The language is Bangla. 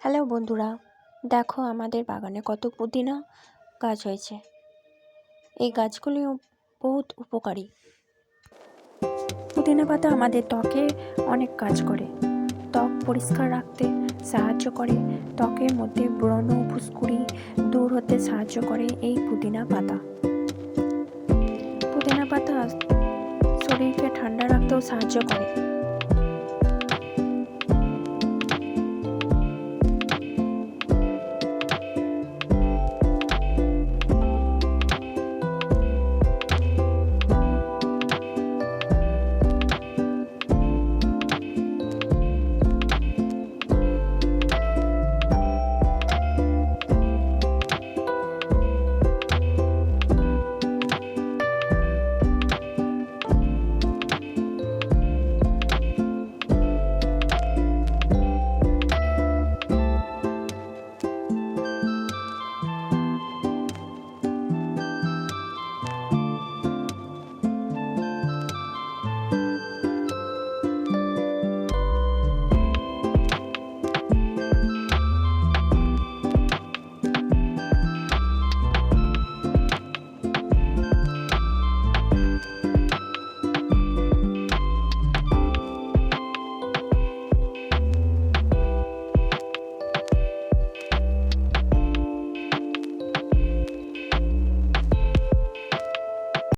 হ্যালো বন্ধুরা, দেখো আমাদের বাগানে কত পুদিনা গাছ হয়েছে। এই গাছগুলিও বহুত উপকারী। পুদিনা পাতা আমাদের ত্বকে অনেক কাজ করে। ত্বক পরিষ্কার রাখতে সাহায্য করে, ত্বকের মধ্যে ব্রণ ফুসকুড়ি দূর হতে সাহায্য করে এই পুদিনা পাতা। পুদিনা পাতা শরীরকে ঠান্ডা রাখতেও সাহায্য করে।